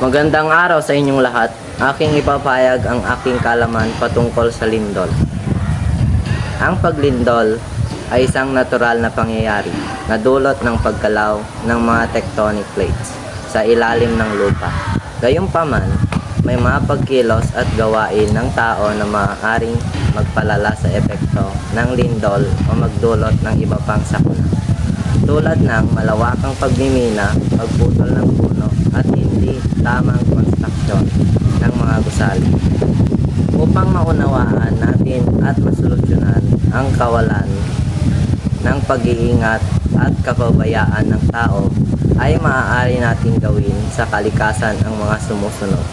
Magandang araw sa inyong lahat. Aking ipapahayag ang aking kaalaman patungkol sa lindol. Ang paglindol ay isang natural na pangyayari na dulot ng pagkalaw ng mga tectonic plates sa ilalim ng lupa. Gayunpaman, may mga pagkilos at gawain ng tao na maaaring magpalala sa epekto ng lindol o magdulot ng iba pang sakuna, tulad ng malawakang pagmimina, pagputol ng puno, at hindi tamang konstruksyon ng mga gusali. Upang maunawaan natin at masolusyonan ang kawalan ng pag-iingat at kapabayaan ng tao, ay maaari nating gawin sa kalikasan ang mga sumusunod.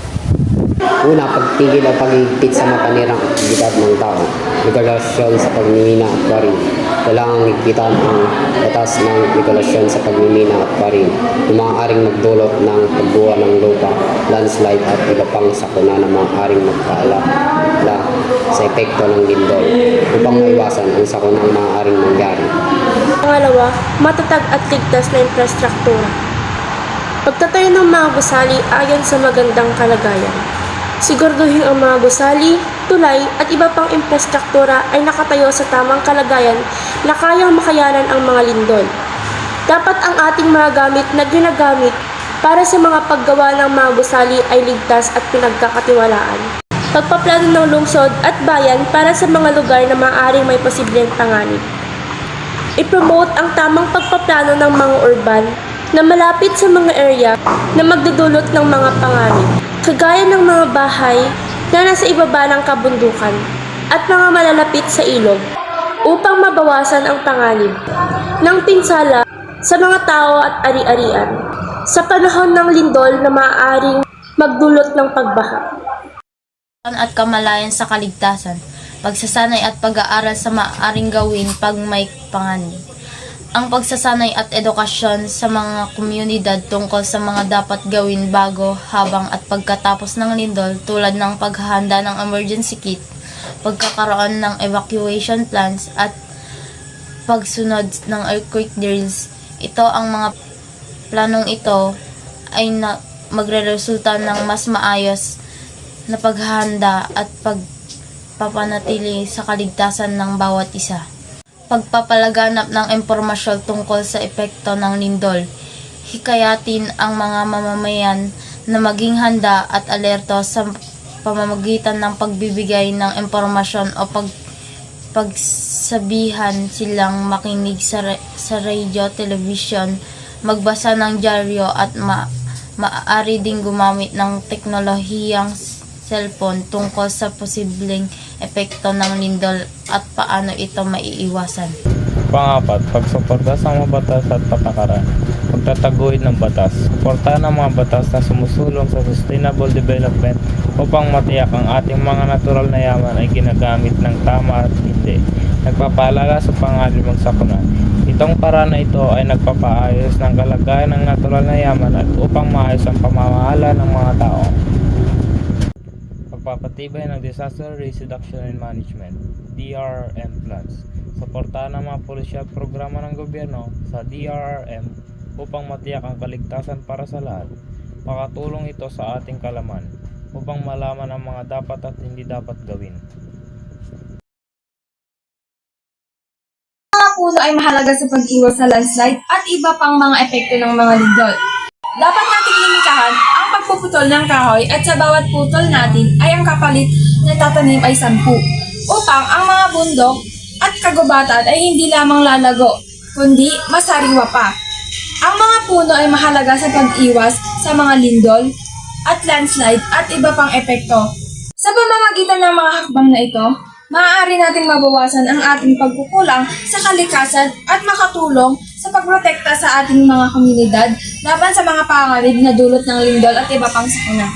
Una, pagtigil o paghigpit sa mapanirang aktibidad ng tao. Regulasyon sa pagmimina at quarry. Kailangang higpitan ang batas ng regulasyon sa pagmimina at quarry na maaaring magdulot ng pagbuwa ng lupa, landslide at iba pang sakuna na maaaring magkaala sa epekto ng lindol upang maiwasan ang sakunang maaaring mangyari. Pangalawa, matatag at ligtas na infrastruktura. Pagtatayo ng mga gusali ayon sa magandang kalagayan. Siguraduhin ang mga gusali, tulay at iba pang infrastruktura ay nakatayo sa tamang kalagayan na kayang makayanan ang mga lindol. Dapat ang ating mga gamit na ginagamit para sa mga paggawa ng mga gusali ay ligtas at pinagkakatiwalaan. Pagpaplano ng lungsod at bayan para sa mga lugar na maaaring may posibleng panganib. I-promote ang tamang pagpaplano ng mga urban na malapit sa mga area na magdudulot ng mga panganib, kagaya ng mga bahay na nasa ibaba ng kabundukan at mga malalapit sa ilog upang mabawasan ang panganib ng pinsala sa mga tao at ari-arian sa panahon ng lindol na maaaring magdulot ng pagbaha. At kamalayan sa kaligtasan, pagsasanay at pag-aaral sa maaaring gawin pag may panganib. Ang pagsasanay at edukasyon sa mga komunidad tungkol sa mga dapat gawin bago, habang at pagkatapos ng lindol, tulad ng paghahanda ng emergency kit, pagkakaroon ng evacuation plans at pagsunod ng earthquake drills. Ito ang mga planong ito ay magreresulta ng mas maayos na paghahanda at pagpapanatili sa kaligtasan ng bawat isa. Pagpapalaganap ng impormasyon tungkol sa epekto ng lindol. Hikayatin ang mga mamamayan na maging handa at alerto sa pamamagitan ng pagbibigay ng impormasyon o pagsabihan silang makinig sa radio, television, magbasa ng dyaryo at maaari ding gumamit ng teknolohiyang cellphone tungkol sa posibleng epekto ng lindol at paano ito maiiwasan. Pangapat, pagsuporta sa mga batas at patakaran. Pagtataguin ng batas. Suportahan ang mga batas na sumusulong sa sustainable development upang matiyak ang ating mga natural na yaman ay ginagamit ng tama at hindi nagpapaalala sa panganibang sakuna. Itong paraan na ito ay nagpapaayos ng kalagayan ng natural na yaman at upang maayos ang pamamahala ng mga tao. Pagpapatibay ng Disaster Risk Reduction and Management (DRRM) plans. Suportahan ang mga pulisya at programa ng gobyerno sa DRRM upang matiyak ang kaligtasan para sa lahat. Makatulong ito sa ating kalaman upang malaman ang mga dapat at hindi dapat gawin. Mga puno ay mahalaga sa pag-iwas sa landslide at iba pang mga epekto ng mga lindol. Dapat nating limitahan ang pagpuputol ng kahoy at sa bawat putol natin ay ang kapalit na tatanim ay 10 upang ang mga bundok at kagubatan ay hindi lamang lalago, kundi masariwa pa. Ang mga puno ay mahalaga sa pag-iwas sa mga lindol at landslide at iba pang epekto. Sa pamamagitan ng mga hakbang na ito, maaari nating mabawasan ang ating pagkukulang sa kalikasan at makatulong sa pagprotekta sa ating mga komunidad laban sa mga panganib na dulot ng lindol at iba pang sakuna.